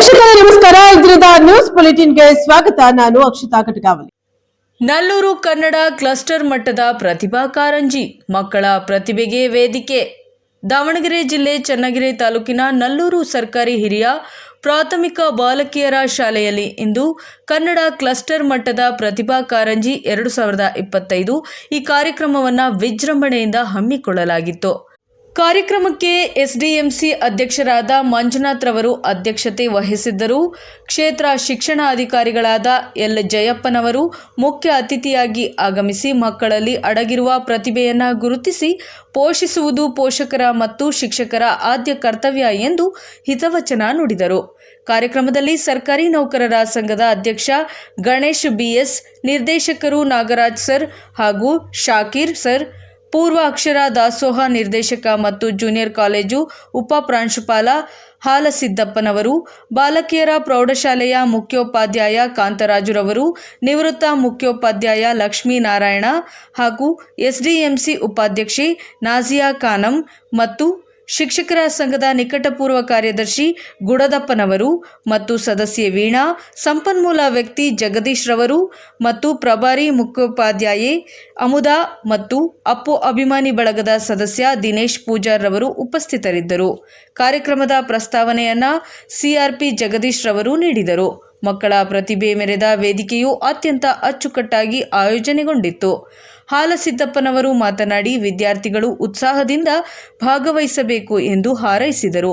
ವೀಕ್ಷಕರೇ ನಮಸ್ಕಾರ. ಇದರಿಂದ ನ್ಯೂಸ್ ಬುಲೆಟಿನ್ಗೆ ಸ್ವಾಗತ. ನಾನು ಅಕ್ಷತಾ ಕಟಗಾವಲಿ. ನಲ್ಲೂರು ಕನ್ನಡ ಕ್ಲಸ್ಟರ್ ಮಟ್ಟದ ಪ್ರತಿಭಾ ಕಾರಂಜಿ, ಮಕ್ಕಳ ಪ್ರತಿಭೆಗೆ ವೇದಿಕೆ. ದಾವಣಗೆರೆ ಜಿಲ್ಲೆ ಚನ್ನಗಿರಿ ತಾಲೂಕಿನ ನಲ್ಲೂರು ಸರ್ಕಾರಿ ಹಿರಿಯ ಪ್ರಾಥಮಿಕ ಬಾಲಕಿಯರ ಶಾಲೆಯಲ್ಲಿ ಇಂದು ಕನ್ನಡ ಕ್ಲಸ್ಟರ್ ಮಟ್ಟದ ಪ್ರತಿಭಾ ಕಾರಂಜಿ 2025 ಈ ಕಾರ್ಯಕ್ರಮವನ್ನು ವಿಜೃಂಭಣೆಯಿಂದ ಹಮ್ಮಿಕೊಳ್ಳಲಾಗಿತ್ತು. ಕಾರ್ಯಕ್ರಮಕ್ಕೆ ಎಸ್ಡಿಎಂಸಿ ಅಧ್ಯಕ್ಷರಾದ ಮಂಜುನಾಥ್ ರವರು ಅಧ್ಯಕ್ಷತೆ ವಹಿಸಿದ್ದರು. ಕ್ಷೇತ್ರ ಶಿಕ್ಷಣಾಧಿಕಾರಿಗಳಾದ ಎಲ್ ಜಯಪ್ಪನವರು ಮುಖ್ಯ ಅತಿಥಿಯಾಗಿ ಆಗಮಿಸಿ ಮಕ್ಕಳಲ್ಲಿ ಅಡಗಿರುವ ಪ್ರತಿಭೆಯನ್ನು ಗುರುತಿಸಿ ಪೋಷಿಸುವುದು ಪೋಷಕರ ಮತ್ತು ಶಿಕ್ಷಕರ ಆದ್ಯ ಕರ್ತವ್ಯ ಎಂದು ಹಿತವಚನ ನುಡಿದರು. ಕಾರ್ಯಕ್ರಮದಲ್ಲಿ ಸರ್ಕಾರಿ ನೌಕರರ ಸಂಘದ ಅಧ್ಯಕ್ಷ ಗಣೇಶ್ ಬಿಎಸ್, ನಿರ್ದೇಶಕರು ನಾಗರಾಜ್ ಸರ್ ಹಾಗೂ ಶಾಕೀರ್ ಸರ್, ಪೂರ್ವ ಅಕ್ಷರ ದಾಸೋಹ ನಿರ್ದೇಶಕ ಮತ್ತು ಜೂನಿಯರ್ ಕಾಲೇಜು ಉಪ ಪ್ರಾಂಶುಪಾಲ ಹಾಲಸಿದ್ದಪ್ಪನವರು, ಬಾಲಕಿಯರ ಪ್ರೌಢಶಾಲೆಯ ಮುಖ್ಯೋಪಾಧ್ಯಾಯ ಕಾಂತರಾಜುರವರು, ನಿವೃತ್ತ ಮುಖ್ಯೋಪಾಧ್ಯಾಯ ಲಕ್ಷ್ಮೀನಾರಾಯಣ ಹಾಗೂ ಎಸ್ಡಿಎಂಸಿ ಉಪಾಧ್ಯಕ್ಷೆ ನಾಜಿಯಾ ಖಾನಂ ಮತ್ತು ಶಿಕ್ಷಕರ ಸಂಘದ ನಿಕಟಪೂರ್ವ ಕಾರ್ಯದರ್ಶಿ ಗುಡದಪ್ಪನವರು ಮತ್ತು ಸದಸ್ಯೆ ವೀಣಾ, ಸಂಪನ್ಮೂಲ ವ್ಯಕ್ತಿ ಜಗದೀಶ್ ರವರು ಮತ್ತು ಪ್ರಭಾರಿ ಮುಖ್ಯೋಪಾಧ್ಯಾಯೆ ಅಮುದಾ ಮತ್ತು ಅಪ್ಪು ಅಭಿಮಾನಿ ಬಳಗದ ಸದಸ್ಯ ದಿನೇಶ್ ಪೂಜಾರ್ ರವರು ಉಪಸ್ಥಿತರಿದ್ದರು. ಕಾರ್ಯಕ್ರಮದ ಪ್ರಸ್ತಾವನೆಯನ್ನು ಸಿಆರ್ಪಿ ಜಗದೀಶ್ ರವರು ನೀಡಿದರು. ಮಕ್ಕಳ ಪ್ರತಿಭೆ ಮೆರೆದ ವೇದಿಕೆಯು ಅತ್ಯಂತ ಅಚ್ಚುಕಟ್ಟಾಗಿ ಆಯೋಜನೆಗೊಂಡಿತ್ತು. ಹಾಲಸಿದ್ದಪ್ಪನವರು ಮಾತನಾಡಿ, ವಿದ್ಯಾರ್ಥಿಗಳು ಉತ್ಸಾಹದಿಂದ ಭಾಗವಹಿಸಬೇಕು ಎಂದು ಹಾರೈಸಿದರು.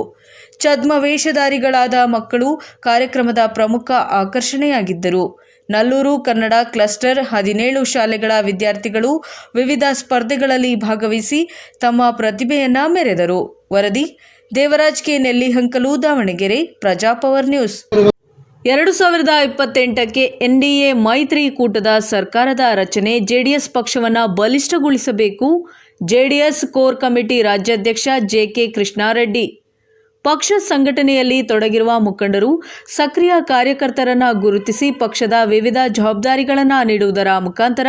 ಛದ್ಮವೇಷಧಾರಿಗಳಾದ ಮಕ್ಕಳು ಕಾರ್ಯಕ್ರಮದ ಪ್ರಮುಖ ಆಕರ್ಷಣೆಯಾಗಿದ್ದರು. ನಲ್ಲೂರು ಕನ್ನಡ ಕ್ಲಸ್ಟರ್ 17 ಶಾಲೆಗಳ ವಿದ್ಯಾರ್ಥಿಗಳು ವಿವಿಧ ಸ್ಪರ್ಧೆಗಳಲ್ಲಿ ಭಾಗವಹಿಸಿ ತಮ್ಮ ಪ್ರತಿಭೆಯನ್ನು ಮೆರೆದರು. ವರದಿ ದೇವರಾಜ್ ಕೆ ನೆಲ್ಲಿಹಂಕಲು, ದಾವಣಗೆರೆ, ಪ್ರಜಾಪವರ್ ನ್ಯೂಸ್. 2028ಕ್ಕೆ ಎನ್ಡಿಎ ಮೈತ್ರಿಕೂಟದ ಸರ್ಕಾರದ ರಚನೆ, ಜೆಡಿಎಸ್ ಪಕ್ಷವನ್ನು ಬಲಿಷ್ಠಗೊಳಿಸಬೇಕು. ಜೆಡಿಎಸ್ ಕೋರ್ ಕಮಿಟಿ ರಾಜ್ಯಾಧ್ಯಕ್ಷ ಜೆಕೆ ಕೃಷ್ಣಾರೆಡ್ಡಿ. ಪಕ್ಷ ಸಂಘಟನೆಯಲ್ಲಿ ತೊಡಗಿರುವ ಮುಖಂಡರು, ಸಕ್ರಿಯ ಕಾರ್ಯಕರ್ತರನ್ನು ಗುರುತಿಸಿ ಪಕ್ಷದ ವಿವಿಧ ಜವಾಬ್ದಾರಿಗಳನ್ನು ನೀಡುವುದರ ಮುಖಾಂತರ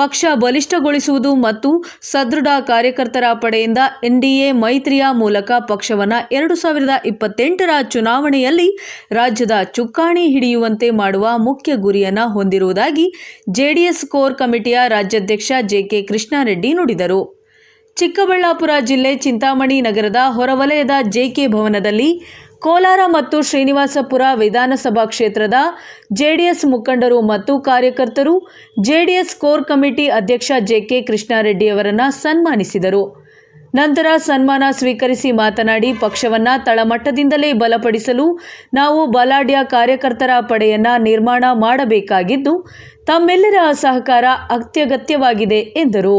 ಪಕ್ಷ ಬಲಿಷ್ಠಗೊಳಿಸುವುದು ಮತ್ತು ಸದೃಢ ಕಾರ್ಯಕರ್ತರ ಪಡೆಯಿಂದ ಎನ್ಡಿಎ ಮೈತ್ರಿಯ ಮೂಲಕ ಪಕ್ಷವನ್ನು 2028ರ ಚುನಾವಣೆಯಲ್ಲಿ ರಾಜ್ಯದ ಚುಕ್ಕಾಣಿ ಹಿಡಿಯುವಂತೆ ಮಾಡುವ ಮುಖ್ಯ ಗುರಿಯನ್ನು ಹೊಂದಿರುವುದಾಗಿ ಜೆಡಿಎಸ್ ಕೋರ್ ಕಮಿಟಿಯ ರಾಜ್ಯಾಧ್ಯಕ್ಷ ಜೆಕೆ ಕೃಷ್ಣಾರೆಡ್ಡಿ ನುಡಿದರು. ಚಿಕ್ಕಬಳ್ಳಾಪುರ ಜಿಲ್ಲೆ ಚಿಂತಾಮಣಿ ನಗರದ ಹೊರವಲಯದ ಜೆಕೆ ಭವನದಲ್ಲಿ ಕೋಲಾರ ಮತ್ತು ಶ್ರೀನಿವಾಸಪುರ ವಿಧಾನಸಭಾ ಕ್ಷೇತ್ರದ ಜೆಡಿಎಸ್ ಮುಖಂಡರು ಮತ್ತು ಕಾರ್ಯಕರ್ತರು ಜೆಡಿಎಸ್ ಕೋರ್ ಕಮಿಟಿ ಅಧ್ಯಕ್ಷ ಜೆಕೆ ಕೃಷ್ಣಾರೆಡ್ಡಿಯವರನ್ನು ಸನ್ಮಾನಿಸಿದರು. ನಂತರ ಸನ್ಮಾನ ಸ್ವೀಕರಿಸಿ ಮಾತನಾಡಿ, ಪಕ್ಷವನ್ನು ತಳಮಟ್ಟದಿಂದಲೇ ಬಲಪಡಿಸಲು ನಾವು ಬಲಾಢ್ಯ ಕಾರ್ಯಕರ್ತರ ಪಡೆಯನ್ನು ನಿರ್ಮಾಣ ಮಾಡಬೇಕಾಗಿದ್ದು ತಮ್ಮೆಲ್ಲರ ಸಹಕಾರ ಅತ್ಯಗತ್ಯವಾಗಿದೆ ಎಂದರು.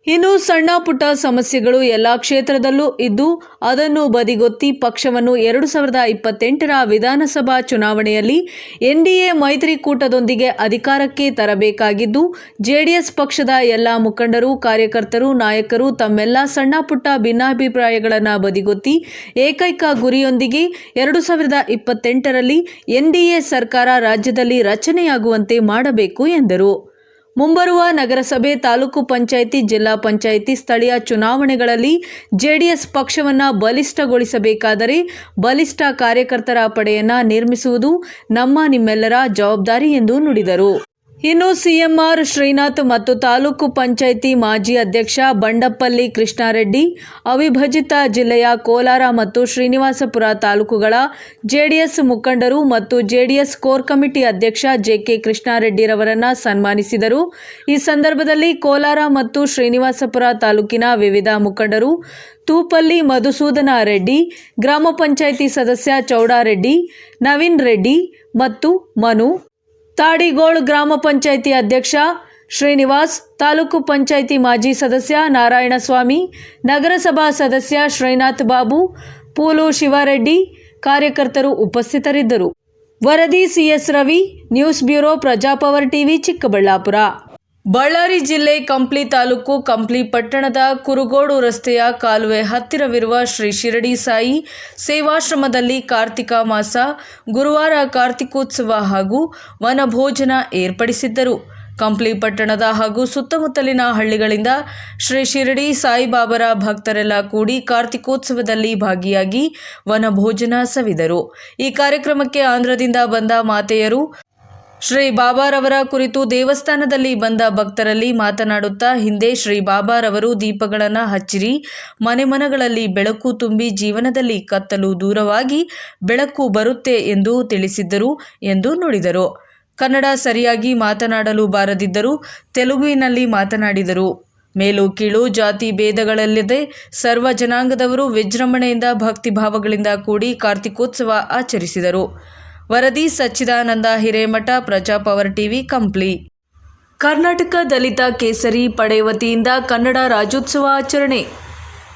ಇನ್ನು ಸಣ್ಣ ಪುಟ್ಟ ಸಮಸ್ಯೆಗಳು ಎಲ್ಲ ಕ್ಷೇತ್ರದಲ್ಲೂ ಇದ್ದು ಅದನ್ನು ಬದಿಗೊತ್ತಿ ಪಕ್ಷವನ್ನು 2028ರ ವಿಧಾನಸಭಾ ಚುನಾವಣೆಯಲ್ಲಿ ಎನ್ಡಿಎ ಮೈತ್ರಿಕೂಟದೊಂದಿಗೆ ಅಧಿಕಾರಕ್ಕೆ ತರಬೇಕಾಗಿದ್ದು ಜೆಡಿಎಸ್ ಪಕ್ಷದ ಎಲ್ಲ ಮುಖಂಡರು, ಕಾರ್ಯಕರ್ತರು, ನಾಯಕರು ತಮ್ಮೆಲ್ಲ ಸಣ್ಣ ಪುಟ್ಟ ಭಿನ್ನಾಭಿಪ್ರಾಯಗಳನ್ನು ಬದಿಗೊತ್ತಿ ಏಕೈಕ ಗುರಿಯೊಂದಿಗೆ 2028ರಲ್ಲಿ ಎನ್ಡಿಎ ಸರ್ಕಾರ ರಾಜ್ಯದಲ್ಲಿ ರಚನೆಯಾಗುವಂತೆ ಮಾಡಬೇಕು ಎಂದರು. ಮುಂಬರುವ ನಗರಸಭೆ, ತಾಲೂಕು ಪಂಚಾಯಿತಿ, ಜಿಲ್ಲಾ ಪಂಚಾಯಿತಿ, ಸ್ಥಳೀಯ ಚುನಾವಣೆಗಳಲ್ಲಿ ಜೆಡಿಎಸ್ ಪಕ್ಷವನ್ನು ಬಲಿಷ್ಠಗೊಳಿಸಬೇಕಾದರೆ ಬಲಿಷ್ಠ ಕಾರ್ಯಕರ್ತರ ಪಡೆಯನ್ನು ನಿರ್ಮಿಸುವುದು ನಿಮ್ಮೆಲ್ಲರ ಜವಾಬ್ದಾರಿ ಎಂದು ನುಡಿದರು. ಇನ್ನು ಸಿಎಂಆರ್ ಶ್ರೀನಾಥ್ ಮತ್ತು ತಾಲೂಕು ಪಂಚಾಯಿತಿ ಮಾಜಿ ಅಧ್ಯಕ್ಷ ಬಂಡಪ್ಪಲ್ಲಿ ಕೃಷ್ಣಾರೆಡ್ಡಿ, ಅವಿಭಜಿತ ಜಿಲ್ಲೆಯ ಕೋಲಾರ ಮತ್ತು ಶ್ರೀನಿವಾಸಪುರ ತಾಲೂಕುಗಳ ಜೆಡಿಎಸ್ ಮುಖಂಡರು ಮತ್ತು ಜೆಡಿಎಸ್ ಕೋರ್ ಕಮಿಟಿ ಅಧ್ಯಕ್ಷ ಜೆಕೆ ಕೃಷ್ಣಾರೆಡ್ಡಿರವರನ್ನು ಸನ್ಮಾನಿಸಿದರು. ಈ ಸಂದರ್ಭದಲ್ಲಿ ಕೋಲಾರ ಮತ್ತು ಶ್ರೀನಿವಾಸಪುರ ತಾಲೂಕಿನ ವಿವಿಧ ಮುಖಂಡರು ತೂಪಲ್ಲಿ ಮಧುಸೂದನ ರೆಡ್ಡಿ, ಗ್ರಾಮ ಪಂಚಾಯಿತಿ ಸದಸ್ಯ ಚೌಡಾರೆಡ್ಡಿ, ನವೀನ್ ರೆಡ್ಡಿ ಮತ್ತು ಮನು, ತಾಡಿಗೋಳ್ ಗ್ರಾಮ ಪಂಚಾಯಿತಿ ಅಧ್ಯಕ್ಷ ಶ್ರೀನಿವಾಸ್, ತಾಲೂಕು ಪಂಚಾಯಿತಿ ಮಾಜಿ ಸದಸ್ಯ ನಾರಾಯಣಸ್ವಾಮಿ, ನಗರಸಭಾ ಸದಸ್ಯ ಶ್ರೀನಾಥ್ ಬಾಬು, ಪೂಲು ಶಿವಾರೆಡ್ಡಿ ಕಾರ್ಯಕರ್ತರು ಉಪಸ್ಥಿತರಿದ್ದರು. ವರದಿ CS Ravi, news bureau, Prajapower TV, Chikkaballapur. Ballari ಜಿಲ್ಲೆ ಕಂಪ್ಲಿ ತಾಲೂಕು ಕಂಪ್ಲಿ ಪಟ್ಟಣದ ಕುರುಗೋಡು ರಸ್ತೆಯ ಕಾಲುವೆ ಹತ್ತಿರವಿರುವ ಶ್ರೀ ಶಿರಡಿ ಸಾಯಿ ಸೇವಾಶ್ರಮದಲ್ಲಿ ಕಾರ್ತಿಕ ಮಾಸ ಗುರುವಾರ ಕಾರ್ತಿಕೋತ್ಸವ ಹಾಗೂ ವನಭೋಜನ ಏರ್ಪಡಿಸಿದ್ದರು. ಕಂಪ್ಲಿ ಪಟ್ಟಣದ ಹಾಗೂ ಸುತ್ತಮುತ್ತಲಿನ ಹಳ್ಳಿಗಳಿಂದ ಶ್ರೀ ಶಿರಡಿ ಸಾಯಿಬಾಬರ ಭಕ್ತರೆಲ್ಲ ಕೂಡಿ ಕಾರ್ತಿಕೋತ್ಸವದಲ್ಲಿ ಭಾಗಿಯಾಗಿ ವನಭೋಜನ ಸವಿದರು. ಈ ಕಾರ್ಯಕ್ರಮಕ್ಕೆ ಆಂಧ್ರದಿಂದ ಬಂದ ಮಾತೆಯರು ಶ್ರೀ ಬಾಬಾರವರ ಕುರಿತು ದೇವಸ್ಥಾನದಲ್ಲಿ ಬಂದ ಭಕ್ತರಲ್ಲಿ ಮಾತನಾಡುತ್ತಾ, ಹಿಂದೆ ಶ್ರೀ ಬಾಬಾರವರು ದೀಪಗಳನ್ನು ಹಚ್ಚಿರಿ, ಮನೆಗಳಲ್ಲಿ ಬೆಳಕು ತುಂಬಿ ಜೀವನದಲ್ಲಿ ಕತ್ತಲು ದೂರವಾಗಿ ಬೆಳಕು ಬರುತ್ತೆ ಎಂದು ತಿಳಿಸಿದ್ದರು ಎಂದು ನುಡಿದರು. ಕನ್ನಡ ಸರಿಯಾಗಿ ಮಾತನಾಡಲು ಬಾರದಿದ್ದರೂ ತೆಲುಗಿನಲ್ಲಿ ಮಾತನಾಡಿದರು. ಮೇಲು ಕೀಳು ಜಾತಿ ಭೇದಗಳಿಲ್ಲದೆ ಸರ್ವ ಜನಾಂಗದವರು ವಿಜೃಂಭಣೆಯಿಂದ ಭಕ್ತಿಭಾವಗಳಿಂದ ಕೂಡಿ ಕಾರ್ತಿಕೋತ್ಸವ ಆಚರಿಸಿದರು. ವರದಿ ಸಚ್ಚಿದಾನಂದ ಹಿರೇಮಠ, ಪ್ರಜಾಪವರ್ ಟಿವಿ, ಕಂಪ್ಲಿ. ಕರ್ನಾಟಕ ದಲಿತ ಕೇಸರಿ ಪಡೆ ವತಿಯಿಂದ ಕನ್ನಡ ರಾಜ್ಯೋತ್ಸವ ಆಚರಣೆ.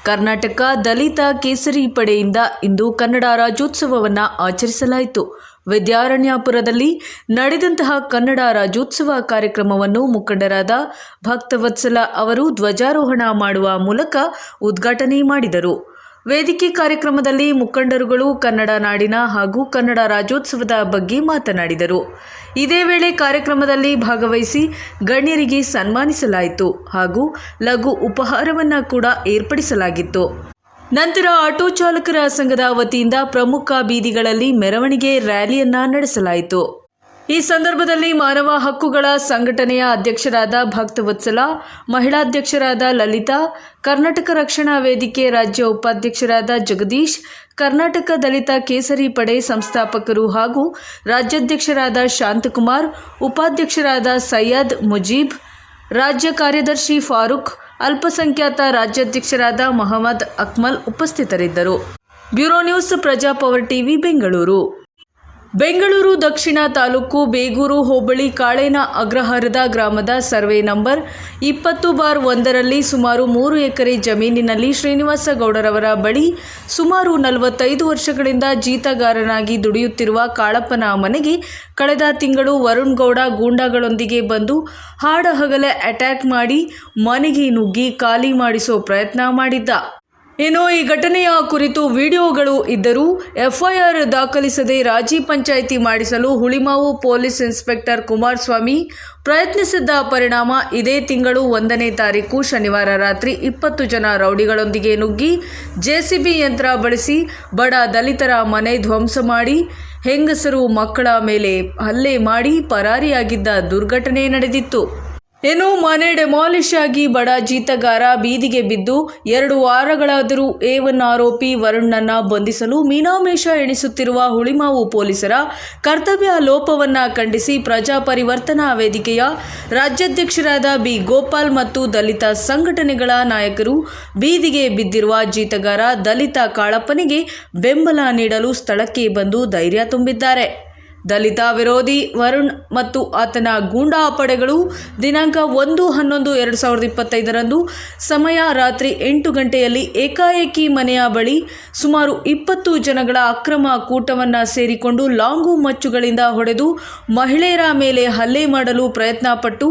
ಕರ್ನಾಟಕ ದಲಿತ ಕೇಸರಿ ಪಡೆಯಿಂದ ಇಂದು ಕನ್ನಡ ರಾಜ್ಯೋತ್ಸವವನ್ನು ಆಚರಿಸಲಾಯಿತು. ವಿದ್ಯಾರಣ್ಯಪುರದಲ್ಲಿ ನಡೆದಂತಹ ಕನ್ನಡ ರಾಜ್ಯೋತ್ಸವ ಕಾರ್ಯಕ್ರಮವನ್ನು ಮುಖಂಡರಾದ ಭಕ್ತವತ್ಸಲ ಅವರು ಧ್ವಜಾರೋಹಣ ಮಾಡುವ ಮೂಲಕ ಉದ್ಘಾಟನೆ ಮಾಡಿದರು. ವೇದಿಕೆ ಕಾರ್ಯಕ್ರಮದಲ್ಲಿ ಮುಖಂಡರುಗಳು ಕನ್ನಡ ನಾಡಿನ ಹಾಗೂ ಕನ್ನಡ ರಾಜ್ಯೋತ್ಸವದ ಬಗ್ಗೆ ಮಾತನಾಡಿದರು. ಇದೇ ವೇಳೆ ಕಾರ್ಯಕ್ರಮದಲ್ಲಿ ಭಾಗವಹಿಸಿ ಗಣ್ಯರಿಗೆ ಸನ್ಮಾನಿಸಲಾಯಿತು ಹಾಗೂ ಲಘು ಉಪಹಾರವನ್ನು ಕೂಡ ಏರ್ಪಡಿಸಲಾಗಿತ್ತು. ನಂತರ ಆಟೋ ಚಾಲಕರ ಸಂಘದ ವತಿಯಿಂದ ಪ್ರಮುಖ ಬೀದಿಗಳಲ್ಲಿ ಮೆರವಣಿಗೆ ರ್ಯಾಲಿಯನ್ನ ನಡೆಸಲಾಯಿತು. ಈ ಸಂದರ್ಭದಲ್ಲಿ ಮಾನವ ಹಕ್ಕುಗಳ ಸಂಘಟನೆಯ ಅಧ್ಯಕ್ಷರಾದ ಭಕ್ತವತ್ಸಲ, ಮಹಿಳಾಧ್ಯಕ್ಷರಾದ ಲಲಿತಾ, ಕರ್ನಾಟಕ ರಕ್ಷಣಾ ವೇದಿಕೆ ರಾಜ್ಯ ಉಪಾಧ್ಯಕ್ಷರಾದ ಜಗದೀಶ್, ಕರ್ನಾಟಕ ದಲಿತ ಕೇಸರಿ ಪಡೆ ಸಂಸ್ಥಾಪಕರು ಹಾಗೂ ರಾಜ್ಯಾಧ್ಯಕ್ಷರಾದ ಶಾಂತಕುಮಾರ್, ಉಪಾಧ್ಯಕ್ಷರಾದ ಸೈಯದ್ ಮುಜೀಬ್, ರಾಜ್ಯ ಕಾರ್ಯದರ್ಶಿ ಫಾರೂಕ್, ಅಲ್ಪಸಂಖ್ಯಾತ ರಾಜ್ಯಾಧ್ಯಕ್ಷರಾದ ಮೊಹಮ್ಮದ್ ಅಕ್ಮಲ್ ಉಪಸ್ಥಿತರಿದ್ದರು. Bureau news, Prajapower TV, Bengaluru. Bengaluru ದಕ್ಷಿಣ ತಾಲೂಕು ಬೇಗೂರು ಹೋಬಳಿ ಕಾಳೇನ ಅಗ್ರಹಾರದ ಗ್ರಾಮದ ಸರ್ವೆ ನಂಬರ್ 20/1ರಲ್ಲಿ ಸುಮಾರು 3 ಎಕರೆ ಜಮೀನಿನಲ್ಲಿ ಶ್ರೀನಿವಾಸ ಗೌಡರವರ ಬಳಿ ಸುಮಾರು 45 ವರ್ಷಗಳಿಂದ ಜೀತಗಾರನಾಗಿ ದುಡಿಯುತ್ತಿರುವ ಕಾಳಪ್ಪನ ಮನೆಗೆ ಕಳೆದ ತಿಂಗಳು ವರುಣ್ ಗೌಡ ಗೂಂಡಾಗಳೊಂದಿಗೆ ಬಂದು ಹಾಡಹಗಲೇ ಅಟ್ಯಾಕ್ ಮಾಡಿ ಮನೆಗೆ ನುಗ್ಗಿ ಖಾಲಿ ಮಾಡಿಸೋ ಪ್ರಯತ್ನ ಮಾಡಿದ್ದ. ಇನ್ನು ಈ ಘಟನೆಯ ಕುರಿತು ವಿಡಿಯೋಗಳು ಇದ್ದರೂ ಎಫ್ಐಆರ್ ದಾಖಲಿಸದೆ ರಾಜಿ ಪಂಚಾಯಿತಿ ಮಾಡಿಸಲು ಹುಳಿಮಾವು ಪೊಲೀಸ್ ಇನ್ಸ್ಪೆಕ್ಟರ್ ಕುಮಾರಸ್ವಾಮಿ ಪ್ರಯತ್ನಿಸಿದ್ದ ಪರಿಣಾಮ ಇದೇ ತಿಂಗಳು 1ನೇ ತಾರೀಕು ಶನಿವಾರ ರಾತ್ರಿ 20 ಜನ ರೌಡಿಗಳೊಂದಿಗೆ ನುಗ್ಗಿ ಜೆಸಿಬಿ ಯಂತ್ರ ಬಳಸಿ ಬಡ ದಲಿತರ ಮನೆ ಧ್ವಂಸ ಮಾಡಿ ಹೆಂಗಸರು ಮಕ್ಕಳ ಮೇಲೆ ಹಲ್ಲೆ ಮಾಡಿ ಪರಾರಿಯಾಗಿದ್ದ ದುರ್ಘಟನೆ ನಡೆದಿತ್ತು. ಇನ್ನು ಮನೆ ಡೆಮಾಲಿಷ್ ಆಗಿ ಬಡ ಜೀತಗಾರ ಬೀದಿಗೆ ಬಿದ್ದು 2 ವಾರಗಳಾದರೂ A1 ಆರೋಪಿ ವರುಣ್ನನ್ನ ಬಂಧಿಸಲು ಮೀನಾಮೇಷ ಎಣಿಸುತ್ತಿರುವ ಹುಳಿಮಾವು ಪೊಲೀಸರ ಕರ್ತವ್ಯ ಲೋಪವನ್ನು ಖಂಡಿಸಿ ಪ್ರಜಾ ಪರಿವರ್ತನಾ ವೇದಿಕೆಯ ರಾಜ್ಯಾಧ್ಯಕ್ಷರಾದ ಬಿ ಗೋಪಾಲ್ ಮತ್ತು ದಲಿತ ಸಂಘಟನೆಗಳ ನಾಯಕರು ಬೀದಿಗೆ ಬಿದ್ದಿರುವ ಜೀತಗಾರ ದಲಿತ ಕಾಳಪ್ಪನಿಗೆ ಬೆಂಬಲ ನೀಡಲು ಸ್ಥಳಕ್ಕೆ ಬಂದು ಧೈರ್ಯ ತುಂಬಿದ್ದಾರೆ. ದಲಿತ ವಿರೋಧಿ ವರುಣ್ ಮತ್ತು ಆತನ ಗೂಂಡಾ ಪಡೆಗಳು ದಿನಾಂಕ 1/11/2025ರಂದು ಸಮಯ ರಾತ್ರಿ 8 ಗಂಟೆಯಲ್ಲಿ ಏಕಾಏಕಿ ಮನೆಯ ಬಳಿ ಸುಮಾರು 20 ಜನಗಳ ಅಕ್ರಮ ಕೂಟವನ್ನು ಸೇರಿಕೊಂಡು ಲಾಂಗು ಮಚ್ಚುಗಳಿಂದ ಹೊಡೆದು ಮಹಿಳೆಯರ ಮೇಲೆ ಹಲ್ಲೆ ಮಾಡಲು ಪ್ರಯತ್ನಪಟ್ಟು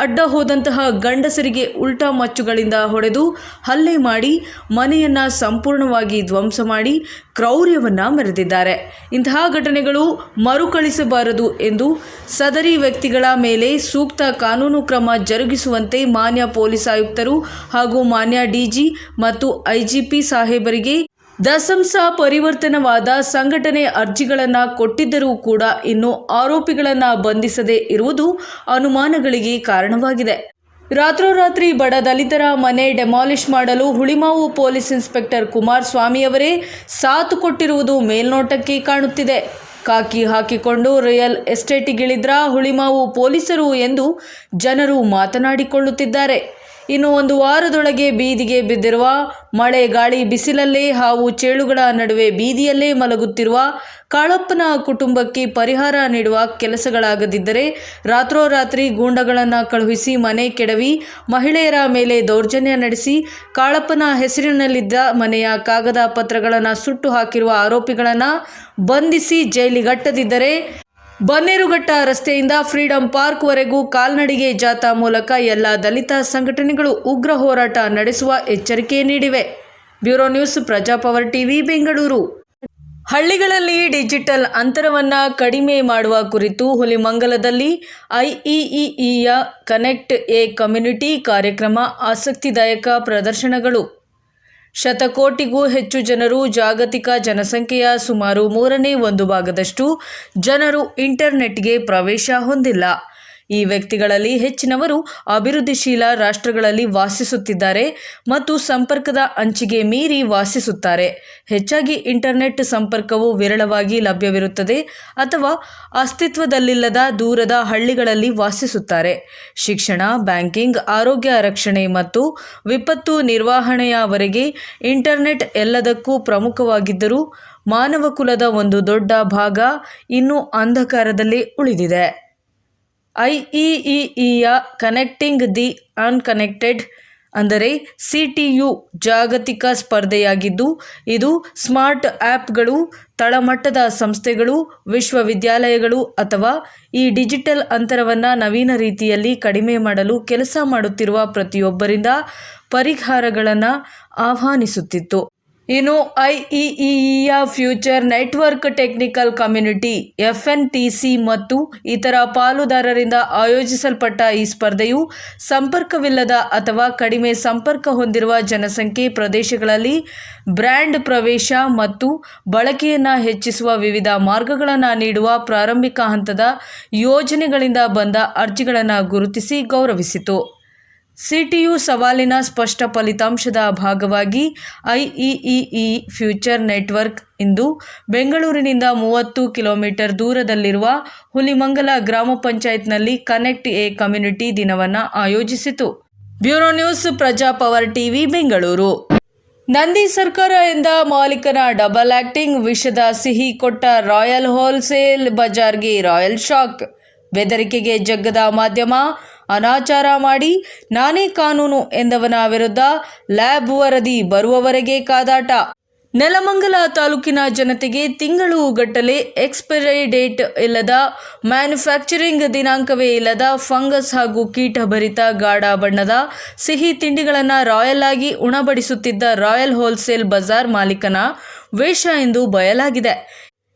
ಅಡ್ಡ ಹೋದಂತಹ ಗಂಡಸರಿಗೆ ಉಲ್ಟಾ ಮಚ್ಚುಗಳಿಂದ ಹೊಡೆದು ಹಲ್ಲೆ ಮಾಡಿ ಮನೆಯನ್ನು ಸಂಪೂರ್ಣವಾಗಿ ಧ್ವಂಸ ಮಾಡಿ ಕ್ರೌರ್ಯವನ್ನು ಮೆರೆದಿದ್ದಾರೆ. ಇಂತಹ ಘಟನೆಗಳು ಮರುಕಳಿಸಬಾರದು ಎಂದು ಸದರಿ ವ್ಯಕ್ತಿಗಳ ಮೇಲೆ ಸೂಕ್ತ ಕಾನೂನು ಕ್ರಮ ಜರುಗಿಸುವಂತೆ ಮಾನ್ಯ ಪೊಲೀಸ್ ಆಯುಕ್ತರು ಹಾಗೂ ಮಾನ್ಯ ಡಿಜಿ ಮತ್ತು ಐಜಿಪಿ ಸಾಹೇಬರಿಗೆ ದಸಂಸ ಪರಿವರ್ತನವಾದ ಸಂಘಟನೆ ಅರ್ಜಿಗಳನ್ನು ಕೊಟ್ಟಿದ್ದರೂ ಕೂಡ ಇನ್ನೂ ಆರೋಪಿಗಳನ್ನು ಬಂಧಿಸದೇ ಇರುವುದು ಅನುಮಾನಗಳಿಗೆ ಕಾರಣವಾಗಿದೆ. ರಾತ್ರೋರಾತ್ರಿ ಬಡ ದಲಿತರ ಮನೆ ಡೆಮಾಲಿಷ್ ಮಾಡಲು ಹುಳಿಮಾವು ಪೊಲೀಸ್ ಇನ್ಸ್ಪೆಕ್ಟರ್ ಕುಮಾರಸ್ವಾಮಿಯವರೇ ಸಾಥ್ ಕೊಟ್ಟಿರುವುದು ಮೇಲ್ನೋಟಕ್ಕೆ ಕಾಣುತ್ತಿದೆ. ಕಾಕಿ ಹಾಕಿಕೊಂಡು ರಿಯಲ್ ಎಸ್ಟೇಟಿಗಿಳಿದ್ರ ಹುಳಿಮಾವು ಪೊಲೀಸರು ಎಂದು ಜನರು ಮಾತನಾಡಿಕೊಳ್ಳುತ್ತಿದ್ದಾರೆ. ಇನ್ನು 1 ವಾರದೊಳಗೆ ಬೀದಿಗೆ ಬಿದ್ದಿರುವ ಮಳೆ ಗಾಳಿ ಬಿಸಿಲಲ್ಲೇ ಹಾವು ಚೇಳುಗಳ ನಡುವೆ ಬೀದಿಯಲ್ಲೇ ಮಲಗುತ್ತಿರುವ ಕಾಳಪ್ಪನ ಕುಟುಂಬಕ್ಕೆ ಪರಿಹಾರ ನೀಡುವ ಕೆಲಸಗಳಾಗದಿದ್ದರೆ ರಾತ್ರೋರಾತ್ರಿ ಗೂಂಡಗಳನ್ನು ಕಳುಹಿಸಿ ಮನೆ ಕೆಡವಿ ಮಹಿಳೆಯರ ಮೇಲೆ ದೌರ್ಜನ್ಯ ನಡೆಸಿ ಕಾಳಪ್ಪನ ಹೆಸರಿನಲ್ಲಿದ್ದ ಮನೆಯ ಕಾಗದ ಪತ್ರಗಳನ್ನು ಸುಟ್ಟು ಹಾಕಿರುವ ಆರೋಪಿಗಳನ್ನು ಬಂಧಿಸಿ ಜೈಲಿಗಟ್ಟದಿದ್ದರೆ ಬನ್ನೇರುಘಟ್ಟ ರಸ್ತೆಯಿಂದ ಫ್ರೀಡಂ ಪಾರ್ಕ್ವರೆಗೂ ಕಾಲ್ನಡಿಗೆ ಜಾಥಾ ಮೂಲಕ ಎಲ್ಲ ದಲಿತ ಸಂಘಟನೆಗಳು ಉಗ್ರ ಹೋರಾಟ ನಡೆಸುವ ಎಚ್ಚರಿಕೆ ನೀಡಿವೆ. Bureau news, Prajapower TV, Bengaluru. ಹಳ್ಳಿಗಳಲ್ಲಿ ಡಿಜಿಟಲ್ ಅಂತರವನ್ನು ಕಡಿಮೆ ಮಾಡುವ ಕುರಿತು ಹುಲಿಮಂಗಲದಲ್ಲಿ ಐಇಇಇಯ ಕನೆಕ್ಟ್ ಎ ಕಮ್ಯುನಿಟಿ ಕಾರ್ಯಕ್ರಮ ಆಸಕ್ತಿದಾಯಕ ಪ್ರದರ್ಶನಗಳು. ಶತಕೋಟಿಗೂ ಹೆಚ್ಚು ಜನರು, ಜಾಗತಿಕ ಜನಸಂಖ್ಯೆಯ ಸುಮಾರು 1/3 ಜನರು ಇಂಟರ್ನೆಟ್ಗೆ ಪ್ರವೇಶ ಹೊಂದಿಲ್ಲ. ಈ ವ್ಯಕ್ತಿಗಳಲ್ಲಿ ಹೆಚ್ಚಿನವರು ಅಭಿವೃದ್ಧಿಶೀಲ ರಾಷ್ಟ್ರಗಳಲ್ಲಿ ವಾಸಿಸುತ್ತಿದ್ದಾರೆ ಮತ್ತು ಸಂಪರ್ಕದ ಅಂಚಿಗೆ ಮೀರಿ ವಾಸಿಸುತ್ತಾರೆ. ಹೆಚ್ಚಾಗಿ ಇಂಟರ್ನೆಟ್ ಸಂಪರ್ಕವು ವಿರಳವಾಗಿ ಲಭ್ಯವಿರುತ್ತದೆ ಅಥವಾ ಅಸ್ತಿತ್ವದಲ್ಲಿಲ್ಲದ ದೂರದ ಹಳ್ಳಿಗಳಲ್ಲಿ ವಾಸಿಸುತ್ತಾರೆ. ಶಿಕ್ಷಣ, ಬ್ಯಾಂಕಿಂಗ್, ಆರೋಗ್ಯ ರಕ್ಷಣೆ ಮತ್ತು ವಿಪತ್ತು ನಿರ್ವಹಣೆಯವರೆಗೆ ಇಂಟರ್ನೆಟ್ ಎಲ್ಲದಕ್ಕೂ ಪ್ರಮುಖವಾಗಿದ್ದರೂ ಮಾನವಕುಲದ ಒಂದು ದೊಡ್ಡ ಭಾಗ ಇನ್ನೂ ಅಂಧಕಾರದಲ್ಲೇ ಉಳಿದಿದೆ. ಐಇಇಇಯ ಕನೆಕ್ಟಿಂಗ್ ದಿ ಅನ್ಕನೆಕ್ಟೆಡ್ ಅಂದರೆ CTU ಜಾಗತಿಕ ಸ್ಪರ್ಧೆಯಾಗಿದ್ದು, ಇದು ಸ್ಮಾರ್ಟ್ ಆ್ಯಪ್ಗಳು, ತಳಮಟ್ಟದ ಸಂಸ್ಥೆಗಳು, ವಿಶ್ವವಿದ್ಯಾಲಯಗಳು ಅಥವಾ ಈ ಡಿಜಿಟಲ್ ಅಂತರವನ್ನು ನವೀನ ರೀತಿಯಲ್ಲಿ ಕಡಿಮೆ ಮಾಡಲು ಕೆಲಸ ಮಾಡುತ್ತಿರುವ ಪ್ರತಿಯೊಬ್ಬರಿಂದ ಪರಿಹಾರಗಳನ್ನು ಆಹ್ವಾನಿಸುತ್ತಿತ್ತು. ಇನ್ನು ಐಇಇಇಯ future network technical community FNTC ಮತ್ತು ಇತರ ಪಾಲುದಾರರಿಂದ ಆಯೋಜಿಸಲ್ಪಟ್ಟ ಈ ಸ್ಪರ್ಧೆಯು ಸಂಪರ್ಕವಿಲ್ಲದ ಅಥವಾ ಕಡಿಮೆ ಸಂಪರ್ಕ ಹೊಂದಿರುವ ಜನಸಂಖ್ಯೆ ಪ್ರದೇಶಗಳಲ್ಲಿ ಬ್ರ್ಯಾಂಡ್ ಪ್ರವೇಶ ಮತ್ತು ಬಳಕೆಯನ್ನು ಹೆಚ್ಚಿಸುವ ವಿವಿಧ ಮಾರ್ಗಗಳನ್ನು ನೀಡುವ ಪ್ರಾರಂಭಿಕ ಹಂತದ ಯೋಜನೆಗಳಿಂದ ಬಂದ ಅರ್ಜಿಗಳನ್ನು ಗುರುತಿಸಿ ಗೌರವಿಸಿತು. CTU ಸವಾಲಿನ ಸ್ಪಷ್ಟ ಫಲಿತಾಂಶದ ಭಾಗವಾಗಿ ಐಇಇಇ ಫ್ಯೂಚರ್ ನೆಟ್ವರ್ಕ್ ಇಂದು ಬೆಂಗಳೂರಿನಿಂದ 30 ಕಿಲೋಮೀಟರ್ ದೂರದಲ್ಲಿರುವ ಹುಲಿಮಂಗಲ ಗ್ರಾಮ ಪಂಚಾಯತ್ನಲ್ಲಿ ಕನೆಕ್ಟ್ ಎ ಕಮ್ಯುನಿಟಿ ದಿನವನ್ನು ಆಯೋಜಿಸಿತು. Bureau news, Prajapower TV, Bengaluru. Nandi ಸರ್ಕಾರ ಎಂದ ಮಾಲೀಕನ ಡಬಲ್ ಆಕ್ಟಿಂಗ್, ವಿಷದ ಸಿಹಿ ಕೊಟ್ಟ ರಾಯಲ್ ಹೋಲ್ಸೇಲ್ ಬಜಾರ್ಗೆ ರಾಯಲ್ ಶಾಕ್. ಬೆದರಿಕೆಗೆ ಜಗ್ಗದ ಮಾಧ್ಯಮ, ಅನಾಚಾರ ಮಾಡಿ ನಾನೇ ಕಾನೂನು ಎಂದವನ ವಿರುದ್ಧ ಲ್ಯಾಬ್ ವರದಿ ಬರುವವರೆಗೆ ಕಾದಾಟ. ನೆಲಮಂಗಲ ತಾಲೂಕಿನ ಜನತೆಗೆ ತಿಂಗಳುಗಟ್ಟಲೆ ಎಕ್ಸ್ಪೈರಿ ಡೇಟ್ ಇಲ್ಲದ, ಮ್ಯಾನುಫ್ಯಾಕ್ಚರಿಂಗ್ ದಿನಾಂಕವೇ ಇಲ್ಲದ ಫಂಗಸ್ ಹಾಗೂ ಕೀಟಭರಿತ ಗಾಢ ಬಣ್ಣದ ಸಿಹಿ ತಿಂಡಿಗಳನ್ನು ರಾಯಲ್ ಆಗಿ ಉಣಬಡಿಸುತ್ತಿದ್ದ ರಾಯಲ್ ಹೋಲ್ಸೇಲ್ ಬಜಾರ್ ಮಾಲೀಕನ ವೇಷ ಎಂದು ಬಯಲಾಗಿದೆ.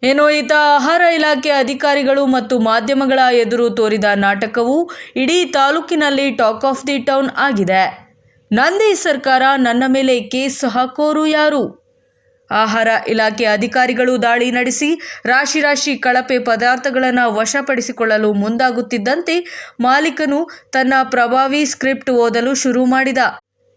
ಏನೋ ಈತ ಆಹಾರ ಇಲಾಖೆ ಅಧಿಕಾರಿಗಳು ಮತ್ತು ಮಾಧ್ಯಮಗಳ ಎದುರು ತೋರಿದ ನಾಟಕವು ಇಡೀ ತಾಲೂಕಿನಲ್ಲಿ ಟಾಕ್ ಆಫ್ ದಿ ಟೌನ್ ಆಗಿದೆ. ನಂದಿ ಸರ್ಕಾರ, ನನ್ನ ಮೇಲೆ ಕೇಸ್ ಹಾಕೋರು ಯಾರು? ಆಹಾರ ಇಲಾಖೆ ಅಧಿಕಾರಿಗಳು ದಾಳಿ ನಡೆಸಿ ರಾಶಿ ಕಳಪೆ ಪದಾರ್ಥಗಳನ್ನು ವಶಪಡಿಸಿಕೊಳ್ಳಲು ಮುಂದಾಗುತ್ತಿದ್ದಂತೆ ಮಾಲೀಕನು ತನ್ನ ಪ್ರಭಾವಿ ಸ್ಕ್ರಿಪ್ಟ್ ಓದಲು ಶುರು ಮಾಡಿದ.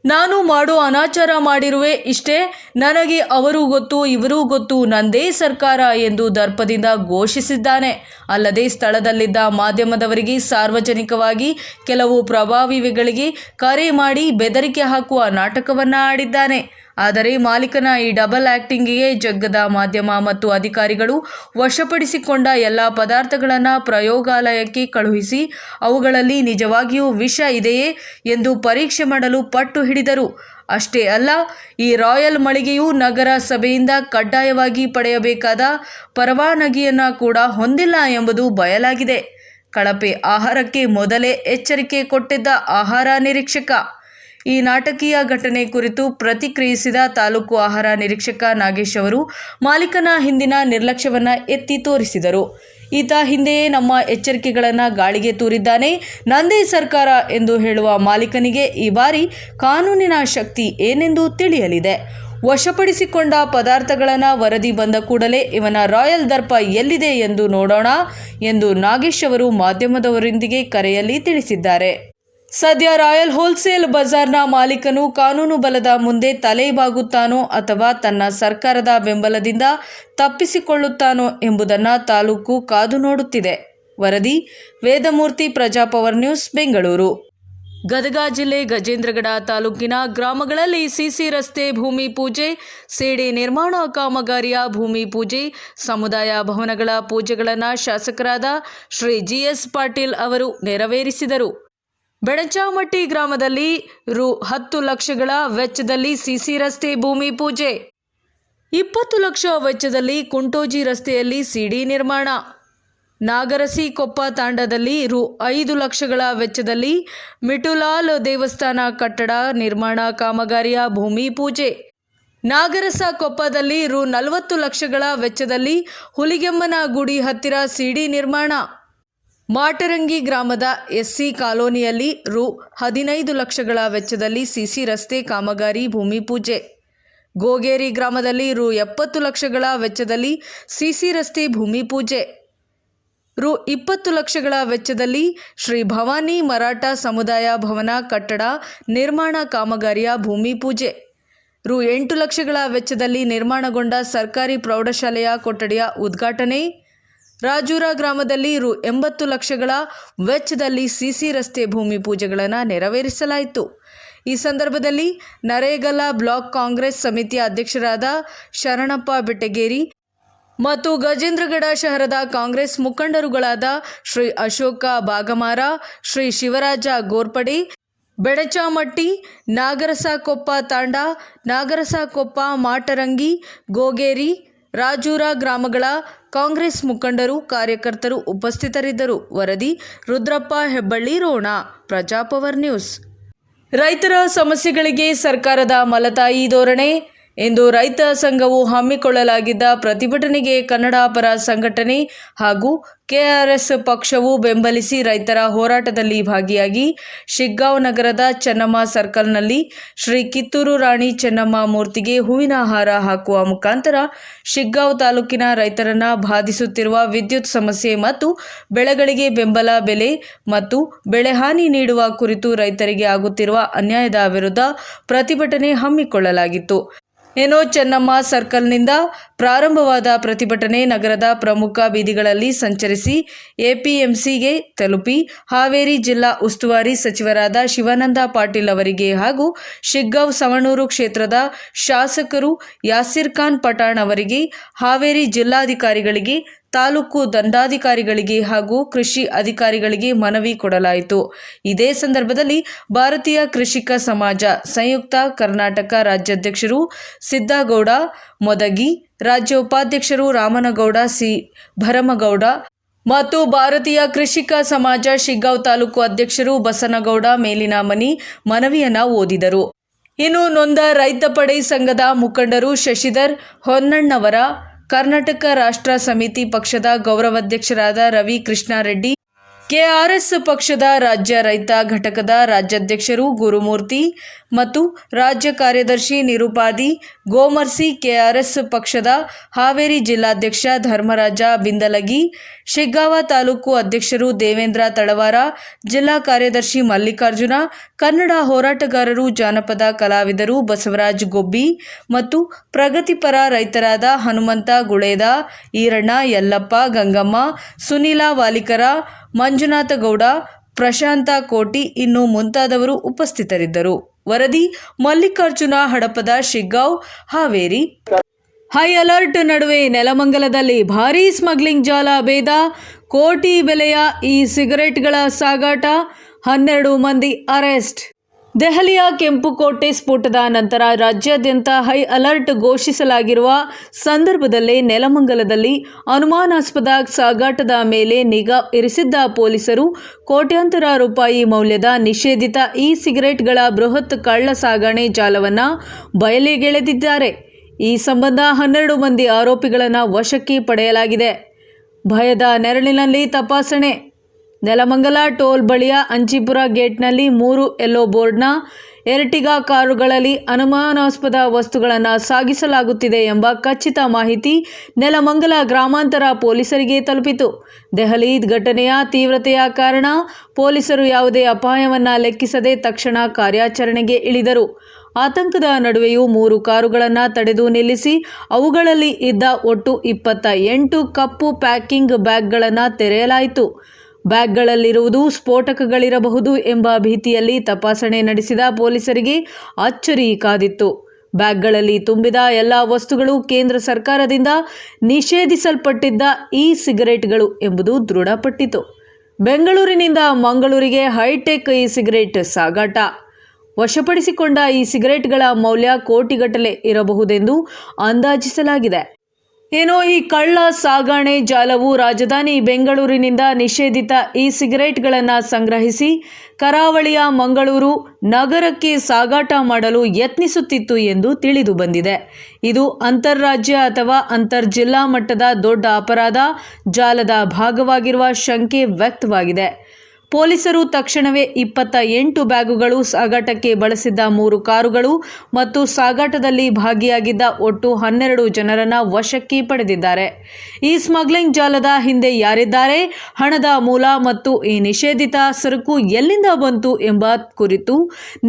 ನಾನು ಮಾಡೋ ಅನಾಚಾರ ಮಾಡಿರುವೆ ಇಷ್ಟೇ, ನನಗೆ ಅವರು ಗೊತ್ತು, ಇವರೂ ಗೊತ್ತು, ನಂದೇ ಸರ್ಕಾರ ಎಂದು ದರ್ಪದಿಂದ ಘೋಷಿಸಿದ್ದಾನೆ. ಅಲ್ಲದೆ ಸ್ಥಳದಲ್ಲಿದ್ದ ಮಾಧ್ಯಮದವರಿಗೆ ಸಾರ್ವಜನಿಕವಾಗಿ ಕೆಲವು ಪ್ರಭಾವಿಗಳಿಗೆ ಕರೆ ಮಾಡಿ ಬೆದರಿಕೆ ಹಾಕುವ ನಾಟಕವನ್ನು ಆಡಿದ್ದಾನೆ. ಆದರೆ ಮಾಲೀಕನ ಈ ಡಬಲ್ ಆಕ್ಟಿಂಗಿಗೆ ಜಗ್ಗದ ಮಾಧ್ಯಮ ಮತ್ತು ಅಧಿಕಾರಿಗಳು ವಶಪಡಿಸಿಕೊಂಡ ಎಲ್ಲ ಪದಾರ್ಥಗಳನ್ನು ಪ್ರಯೋಗಾಲಯಕ್ಕೆ ಕಳುಹಿಸಿ ಅವುಗಳಲ್ಲಿ ನಿಜವಾಗಿಯೂ ವಿಷ ಇದೆಯೇ ಎಂದು ಪರೀಕ್ಷೆ ಮಾಡಲು ಪಟ್ಟು ಹಿಡಿದರು. ಅಷ್ಟೇ ಅಲ್ಲ, ಈ ರಾಯಲ್ ಮಳಿಗೆಯು ನಗರ ಸಭೆಯಿಂದ ಕಡ್ಡಾಯವಾಗಿ ಪಡೆಯಬೇಕಾದ ಪರವಾನಗಿಯನ್ನು ಕೂಡ ಹೊಂದಿಲ್ಲ ಎಂಬುದು ಬಯಲಾಗಿದೆ. ಕಳಪೆ ಆಹಾರಕ್ಕೆ ಮೊದಲೇ ಎಚ್ಚರಿಕೆ ಕೊಟ್ಟಿದ್ದ ಆಹಾರ ನಿರೀಕ್ಷಕ. ಈ ನಾಟಕೀಯ ಘಟನೆ ಕುರಿತು ಪ್ರತಿಕ್ರಿಯಿಸಿದ ತಾಲೂಕು ಆಹಾರ ನಿರೀಕ್ಷಕ ನಾಗೇಶ್ ಅವರು ಮಾಲೀಕನ ಹಿಂದಿನ ನಿರ್ಲಕ್ಷ್ಯವನ್ನು ಎತ್ತಿ ತೋರಿಸಿದರು. ಈತ ಹಿಂದೆಯೇ ನಮ್ಮ ಎಚ್ಚರಿಕೆಗಳನ್ನು ಗಾಳಿಗೆ ತೂರಿದ್ದಾನೆ. ನಂದೇ ಸರ್ಕಾರ ಎಂದು ಹೇಳುವ ಮಾಲೀಕನಿಗೆ ಈ ಬಾರಿ ಕಾನೂನಿನ ಶಕ್ತಿ ಏನೆಂದು ತಿಳಿಯಲಿದೆ. ವಶಪಡಿಸಿಕೊಂಡ ಪದಾರ್ಥಗಳನ್ನು ವರದಿ ಬಂದ ಕೂಡಲೇ ಇವನ ರಾಯಲ್ ದರ್ಪ ಎಲ್ಲಿದೆ ಎಂದು ನೋಡೋಣ ಎಂದು ನಾಗೇಶ್ ಅವರು ಮಾಧ್ಯಮದವರೊಂದಿಗೆ ಕರೆಯಲ್ಲಿ ತಿಳಿಸಿದ್ದಾರೆ. ಸದ್ಯ ರಾಯಲ್ ಹೋಲ್ಸೇಲ್ ಬಜಾರ್ನ ಮಾಲೀಕನು ಕಾನೂನು ಬಲದ ಮುಂದೆ ತಲೆಬಾಗುತ್ತಾನೋ ಅಥವಾ ತನ್ನ ಸರ್ಕಾರದ ಬೆಂಬಲದಿಂದ ತಪ್ಪಿಸಿಕೊಳ್ಳುತ್ತಾನೋ ಎಂಬುದನ್ನು ತಾಲೂಕು ಕಾದು ನೋಡುತ್ತಿದೆ. ವರದಿ ವೇದಮೂರ್ತಿ, ಪ್ರಜಾಪವರ್ ನ್ಯೂಸ್, ಬೆಂಗಳೂರು. ಗದಗ ಜಿಲ್ಲೆ ಗಜೇಂದ್ರಗಡ ತಾಲೂಕಿನ ಗ್ರಾಮಗಳಲ್ಲಿ ಸಿಸಿ ರಸ್ತೆ ಭೂಮಿ ಪೂಜೆ, ಸೇಡಿ ನಿರ್ಮಾಣ ಕಾಮಗಾರಿಯ ಭೂಮಿ ಪೂಜೆ, ಸಮುದಾಯ ಭವನಗಳ ಪೂಜೆಗಳನ್ನು ಶಾಸಕರಾದ ಶ್ರೀ GS ಪಾಟೀಲ್ ಅವರು ನೆರವೇರಿಸಿದರು. ಬೆಣಚಾಮಟ್ಟಿ ಗ್ರಾಮದಲ್ಲಿ ರು. 10 ಲಕ್ಷಗಳ ವೆಚ್ಚದಲ್ಲಿ ಸಿಸಿ ರಸ್ತೆ ಭೂಮಿ ಪೂಜೆ, 20 ಲಕ್ಷ ವೆಚ್ಚದಲ್ಲಿ ಕುಂಟೋಜಿ ರಸ್ತೆಯಲ್ಲಿ ಸಿಡಿ ನಿರ್ಮಾಣ, ನಾಗರಸಿಕೊಪ್ಪ ತಾಂಡದಲ್ಲಿ ರು. 5 ಲಕ್ಷಗಳ ವೆಚ್ಚದಲ್ಲಿ ಮಿಟುಲಾಲ್ ದೇವಸ್ಥಾನ ಕಟ್ಟಡ ನಿರ್ಮಾಣ ಕಾಮಗಾರಿಯ ಭೂಮಿ ಪೂಜೆ, ನಾಗರಸಕೊಪ್ಪದಲ್ಲಿ ರು 40 ಲಕ್ಷಗಳ ವೆಚ್ಚದಲ್ಲಿ ಹುಲಿಗೆಮ್ಮನ ಗುಡಿ ಹತ್ತಿರ ಸಿಡಿ ನಿರ್ಮಾಣ. ಮಾಟರಂಗಿ ಗ್ರಾಮದ ಎಸ್ಸಿ ಕಾಲೋನಿಯಲ್ಲಿ ರು 15 ಲಕ್ಷಗಳ ವೆಚ್ಚದಲ್ಲಿ ಸಿಸಿ ರಸ್ತೆ ಕಾಮಗಾರಿ ಭೂಮಿ ಪೂಜೆ. ಗೋಗೇರಿ ಗ್ರಾಮದಲ್ಲಿ ರು 70 ಲಕ್ಷಗಳ ವೆಚ್ಚದಲ್ಲಿ ಸಿಸಿ ರಸ್ತೆ ಭೂಮಿ ಪೂಜೆ. ರು 20 ಲಕ್ಷಗಳ ವೆಚ್ಚದಲ್ಲಿ ಶ್ರೀ ಭವಾನಿ ಮರಾಠ ಸಮುದಾಯ ಭವನ ಕಟ್ಟಡ ನಿರ್ಮಾಣ ಕಾಮಗಾರಿಯ ಭೂಮಿ ಪೂಜೆ. ರು 8 ಲಕ್ಷಗಳ ವೆಚ್ಚದಲ್ಲಿ ನಿರ್ಮಾಣಗೊಂಡ ಸರ್ಕಾರಿ ಪ್ರೌಢಶಾಲೆಯ ಕೊಠಡಿಯ ಉದ್ಘಾಟನೆ. ರಾಜೂರ ಗ್ರಾಮದಲ್ಲಿ ರು 80 ಲಕ್ಷಗಳ ವೆಚ್ಚದಲ್ಲಿ ಸಿಸಿ ರಸ್ತೆ ಭೂಮಿ ಪೂಜೆಗಳನ್ನು ನೆರವೇರಿಸಲಾಯಿತು. ಈ ಸಂದರ್ಭದಲ್ಲಿ ನರೇಗಲ ಬ್ಲಾಕ್ ಕಾಂಗ್ರೆಸ್ ಸಮಿತಿಯ ಅಧ್ಯಕ್ಷರಾದ ಶರಣಪ್ಪ ಬೆಟ್ಟಗೇರಿ ಮತ್ತು ಗಜೇಂದ್ರಗಡ ಶಹರದ ಕಾಂಗ್ರೆಸ್ ಮುಖಂಡರುಗಳಾದ ಶ್ರೀ ಅಶೋಕ ಬಾಗಮಾರ, ಶ್ರೀ ಶಿವರಾಜ ಗೋರ್ಪಡೆ, ಬೆಡಚಾಮಟ್ಟಿ, ನಾಗರಸಕೊಪ್ಪ ತಾಂಡ, ನಾಗರಸಕೊಪ್ಪ, ಮಾಟರಂಗಿ, ಗೋಗೇರಿ, ರಾಜೂರ ಗ್ರಾಮಗಳ ಕಾಂಗ್ರೆಸ್ ಮುಖಂಡರು, ಕಾರ್ಯಕರ್ತರು ಉಪಸ್ಥಿತರಿದ್ದರು. ವರದಿ ರುದ್ರಪ್ಪ ಹೆಬ್ಬಳ್ಳಿ, ರೋಣ, ಪ್ರಜಾಪವರ್ ನ್ಯೂಸ್. ರೈತರ ಸಮಸ್ಯೆಗಳಿಗೆ ಸರ್ಕಾರದ ಮಲತಾಯಿ ಧೋರಣೆ. ಇಂದು ರೈತ ಸಂಘವು ಹಮ್ಮಿಕೊಳ್ಳಲಾಗಿದ್ದ ಪ್ರತಿಭಟನೆಗೆ ಕನ್ನಡ ಪರ ಸಂಘಟನೆ ಹಾಗೂ ಕೆಆರ್ಎಸ್ ಪಕ್ಷವು ಬೆಂಬಲಿಸಿ ರೈತರ ಹೋರಾಟದಲ್ಲಿ ಭಾಗಿಯಾಗಿ ಶಿಗ್ಗಾಂವ್ ನಗರದ ಚೆನ್ನಮ್ಮ ಸರ್ಕಲ್ನಲ್ಲಿ ಶ್ರೀ ಕಿತ್ತೂರು ರಾಣಿ ಚೆನ್ನಮ್ಮ ಮೂರ್ತಿಗೆ ಹೂವಿನ ಹಾರ ಹಾಕುವ ಮುಖಾಂತರ ಶಿಗ್ಗಾಂವ್ ತಾಲೂಕಿನ ರೈತರನ್ನು ಬಾಧಿಸುತ್ತಿರುವ ವಿದ್ಯುತ್ ಸಮಸ್ಯೆ ಮತ್ತು ಬೆಳೆಗಳಿಗೆ ಬೆಂಬಲ ಬೆಲೆ ಮತ್ತು ಬೆಳೆ ಹಾನಿ ನೀಡುವ ಕುರಿತು ರೈತರಿಗೆ ಆಗುತ್ತಿರುವ ಅನ್ಯಾಯದ ವಿರುದ್ಧ ಪ್ರತಿಭಟನೆ ಹಮ್ಮಿಕೊಳ್ಳಲಾಗಿತ್ತು. ಚೆನ್ನಮ್ಮ ಸರ್ಕಲ್ನಿಂದ ಪ್ರಾರಂಭವಾದ ಪ್ರತಿಭಟನೆ ನಗರದ ಪ್ರಮುಖ ಬೀದಿಗಳಲ್ಲಿ ಸಂಚರಿಸಿ ಎಪಿಎಂಸಿಗೆ ತಲುಪಿ ಹಾವೇರಿ ಜಿಲ್ಲಾ ಉಸ್ತುವಾರಿ ಸಚಿವರಾದ ಶಿವಾನಂದ ಪಾಟೀಲ್ ಅವರಿಗೆ ಹಾಗೂ ಶಿಗ್ಗಾಂವ್ ಸವಣೂರು ಕ್ಷೇತ್ರದ ಶಾಸಕರು ಯಾಸಿರ್ ಖಾನ್ ಪಠಾಣ್ ಅವರಿಗೆ, ಹಾವೇರಿ ಜಿಲ್ಲಾಧಿಕಾರಿಗಳಿಗೆ, ತಾಲೂಕು ದಂಡಾಧಿಕಾರಿಗಳಿಗೆ ಹಾಗೂ ಕೃಷಿ ಅಧಿಕಾರಿಗಳಿಗೆ ಮನವಿ ಕೊಡಲಾಯಿತು. ಇದೇ ಸಂದರ್ಭದಲ್ಲಿ ಭಾರತೀಯ ಕೃಷಿಕ ಸಮಾಜ ಸಂಯುಕ್ತ ಕರ್ನಾಟಕ ರಾಜ್ಯಾಧ್ಯಕ್ಷರು ಸಿದ್ದಗೌಡ ಮೊದಗಿ, ರಾಜ್ಯ ಉಪಾಧ್ಯಕ್ಷರು ರಾಮನಗೌಡ ಸಿ. ಭರಮಗೌಡ ಮತ್ತು ಭಾರತೀಯ ಕೃಷಿಕ ಸಮಾಜ ಶಿಗ್ಗಾಂವ್ ತಾಲೂಕು ಅಧ್ಯಕ್ಷರು ಬಸನಗೌಡ ಮೇಲಿನಮನಿ ಮನವಿಯನ್ನು ಓದಿದರು. ಇನ್ನು ನೊಂದ ರೈತ ಪಡೆ ಸಂಘದ ಮುಖಂಡರು ಶಶಿಧರ್ ಹೊನ್ನಣ್ಣವರ, ಕರ್ನಾಟಕ ರಾಷ್ಟ್ರ ಸಮಿತಿ ಪಕ್ಷದ ಗೌರವಾಧ್ಯಕ್ಷರಾದ ರವಿ ಕೃಷ್ಣಾರೆಡ್ಡಿ, ಕೆಆರ್ಎಸ್ ಪಕ್ಷದ ರಾಜ್ಯ ರೈತ ಘಟಕದ ರಾಜ್ಯಾಧ್ಯಕ್ಷರು ಗುರುಮೂರ್ತಿ ಮತ್ತು ರಾಜ್ಯ ಕಾರ್ಯದರ್ಶಿ ನಿರುಪಾದಿ ಗೋಮರ್ಸಿ, ಕೆಆರ್ಎಸ್ ಪಕ್ಷದ ಹಾವೇರಿ ಜಿಲ್ಲಾಧ್ಯಕ್ಷ ಧರ್ಮರಾಜ ಬಿಂದಲಗಿ, ಶಿಗ್ಗಾಂವ ತಾಲೂಕು ಅಧ್ಯಕ್ಷರು ದೇವೇಂದ್ರ ತಳವಾರ, ಜಿಲ್ಲಾ ಕಾರ್ಯದರ್ಶಿ ಮಲ್ಲಿಕಾರ್ಜುನ, ಕನ್ನಡ ಹೋರಾಟಗಾರರು, ಜಾನಪದ ಕಲಾವಿದರು ಬಸವರಾಜ್ ಗೊಬ್ಬಿ ಮತ್ತು ಪ್ರಗತಿಪರ ರೈತರಾದ ಹನುಮಂತ ಗುಳೇದ, ಈರಣ್ಣ, ಯಲ್ಲಪ್ಪ, ಗಂಗಮ್ಮ, ಸುನೀಲ ವಾಲಿಕರ, ಮಂಜುನಾಥ ಗೌಡ, ಪ್ರಶಾಂತ ಕೋಟಿ ಇನ್ನು ಮುಂತಾದವರು ಉಪಸ್ಥಿತರಿದ್ದರು. ವರದಿ ಮಲ್ಲಿಕಾರ್ಜುನ ಹಡಪದ, ಶಿಗ್ಗಾಂವ್, ಹಾವೇರಿ. ಹೈ ಅಲರ್ಟ್ ನಡುವೆ ನೆಲಮಂಗಲದಲ್ಲಿ ಭಾರೀ ಸ್ಮಗ್ಲಿಂಗ್ ಜಾಲ ಭೇದ. ಕೋಟಿ ಬೆಲೆಯ ಈ ಸಿಗರೆಟ್ಗಳ ಸಾಗಾಟ, 12 ಮಂದಿ ಅರೆಸ್ಟ್. ದೆಹಲಿಯ ಕೆಂಪುಕೋಟೆ ಸ್ಫೋಟದ ನಂತರ ರಾಜ್ಯಾದ್ಯಂತ ಹೈ ಅಲರ್ಟ್ ಘೋಷಿಸಲಾಗಿರುವ ಸಂದರ್ಭದಲ್ಲೇ ನೆಲಮಂಗಲದಲ್ಲಿ ಅನುಮಾನಾಸ್ಪದ ಸಾಗಾಟದ ಮೇಲೆ ನಿಗಾ ಇರಿಸಿದ್ದ ಪೊಲೀಸರು ಕೋಟ್ಯಾಂತರ ರೂಪಾಯಿ ಮೌಲ್ಯದ ನಿಷೇಧಿತ ಇ ಸಿಗರೆಟ್ಗಳ ಬೃಹತ್ ಕಳ್ಳ ಸಾಗಣೆ ಜಾಲವನ್ನು ಬಯಲಿಗೆಳೆದಿದ್ದಾರೆ. ಈ ಸಂಬಂಧ 12 ಮಂದಿ ಆರೋಪಿಗಳನ್ನು ವಶಕ್ಕೆ ಪಡೆಯಲಾಗಿದೆ. ಭಯದ ನೆರಳಿನಲ್ಲಿ ತಪಾಸಣೆ. ನೆಲಮಂಗಲ ಟೋಲ್ ಬಳಿಯ ಅಂಚಿಪುರ ಗೇಟ್ನಲ್ಲಿ 3 ಯೆಲ್ಲೋ ಬೋರ್ಡ್ನ ಎರ್ಟಿಗಾ ಕಾರುಗಳಲ್ಲಿ ಅನುಮಾನಾಸ್ಪದ ವಸ್ತುಗಳನ್ನು ಸಾಗಿಸಲಾಗುತ್ತಿದೆ ಎಂಬ ಖಚಿತ ಮಾಹಿತಿ ನೆಲಮಂಗಲ ಗ್ರಾಮಾಂತರ ಪೊಲೀಸರಿಗೆ ತಲುಪಿತು. ದೆಹಲಿ ಘಟನೆಯ ತೀವ್ರತೆಯ ಕಾರಣ ಪೊಲೀಸರು ಯಾವುದೇ ಅಪಾಯವನ್ನು ಲೆಕ್ಕಿಸದೆ ತಕ್ಷಣ ಕಾರ್ಯಾಚರಣೆಗೆ ಇಳಿದರು. ಆತಂಕದ ನಡುವೆಯೂ 3 ಕಾರುಗಳನ್ನು ತಡೆದು ನಿಲ್ಲಿಸಿ ಅವುಗಳಲ್ಲಿ ಇದ್ದ ಒಟ್ಟು 28 ಕಪ್ಪು ಪ್ಯಾಕಿಂಗ್ ಬ್ಯಾಗ್ಗಳನ್ನು ತೆರೆಯಲಾಯಿತು. ಬ್ಯಾಗ್ಗಳಲ್ಲಿರುವುದು ಸ್ಫೋಟಕಗಳಿರಬಹುದು ಎಂಬ ಭೀತಿಯಲ್ಲಿ ತಪಾಸಣೆ ನಡೆಸಿದ ಪೊಲೀಸರಿಗೆ ಅಚ್ಚರಿ ಕಾದಿತ್ತು. ಬ್ಯಾಗ್ಗಳಲ್ಲಿ ತುಂಬಿದ ಎಲ್ಲ ವಸ್ತುಗಳು ಕೇಂದ್ರ ಸರ್ಕಾರದಿಂದ ನಿಷೇಧಿಸಲ್ಪಟ್ಟಿದ್ದ ಇ ಸಿಗರೆಟ್ಗಳು ಎಂಬುದು ದೃಢಪಟ್ಟಿತು. ಬೆಂಗಳೂರಿನಿಂದ ಮಂಗಳೂರಿಗೆ ಹೈಟೆಕ್ ಇ ಸಿಗರೆಟ್ ಸಾಗಾಟ. ವಶಪಡಿಸಿಕೊಂಡ ಈ ಸಿಗರೆಟ್ಗಳ ಮೌಲ್ಯ ಕೋಟಿಗಟ್ಟಲೆ ಇರಬಹುದೆಂದು ಅಂದಾಜಿಸಲಾಗಿದೆ. ಈ ಕಳ್ಳ ಸಾಗಣೆ ಜಾಲವು ರಾಜಧಾನಿ ಬೆಂಗಳೂರಿನಿಂದ ನಿಷೇಧಿತ ಸಿಗರೆಟ್ಗಳನ್ನು ಸಂಗ್ರಹಿಸಿ ಕರಾವಳಿಯ ಮಂಗಳೂರು ನಗರಕ್ಕೆ ಸಾಗಾಟ ಮಾಡಲು ಯತ್ನಿಸುತ್ತಿತ್ತು ಎಂದು ತಿಳಿದು ಬಂದಿದೆ. ಇದು ಅಂತಾರಾಜ್ಯ ಅಥವಾ ಅಂತರ್ಜಿಲ್ಲಾ ಮಟ್ಟದ ದೊಡ್ಡ ಅಪರಾಧ ಜಾಲದ ಭಾಗವಾಗಿರುವ ಶಂಕೆ ವ್ಯಕ್ತವಾಗಿದೆ. ಪೊಲೀಸರು ತಕ್ಷಣವೇ 28 ಬ್ಯಾಗುಗಳು, ಸಾಗಾಟಕ್ಕೆ ಬಳಸಿದ್ದ 3 ಕಾರುಗಳು ಮತ್ತು ಸಾಗಾಟದಲ್ಲಿ ಭಾಗಿಯಾಗಿದ್ದ ಒಟ್ಟು 12 ಜನರನ್ನು ವಶಕ್ಕೆ ಪಡೆದಿದ್ದಾರೆ. ಈ ಸ್ಮಗ್ಲಿಂಗ್ ಜಾಲದ ಹಿಂದೆ ಯಾರಿದ್ದಾರೆ, ಹಣದ ಮೂಲ ಮತ್ತು ಈ ನಿಷೇಧಿತ ಸರಕು ಎಲ್ಲಿಂದ ಬಂತು ಎಂಬ ಕುರಿತು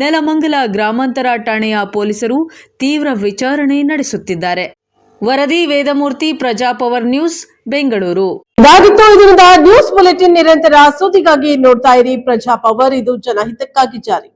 ನೆಲಮಂಗಲ ಗ್ರಾಮಾಂತರ ಠಾಣೆಯ ಪೊಲೀಸರು ತೀವ್ರ ವಿಚಾರಣೆ ನಡೆಸುತ್ತಿದ್ದಾರೆ. ವರದಿ ವೇದಮೂರ್ತಿ, ಪ್ರಜಾಪವರ್ ನ್ಯೂಸ್, ಬೆಂಗಳೂರು. ಇದಾಗಿತ್ತು ಇದರಿಂದ ನ್ಯೂಸ್ ಬುಲೆಟಿನ್. ನಿರಂತರ ಸುದ್ದಿಗಾಗಿ ನೋಡ್ತಾ ಇರಿ ಪ್ರಜಾಪವರ್. ಇದು ಜನಹಿತಕ್ಕಾಗಿ ಜಾರಿ.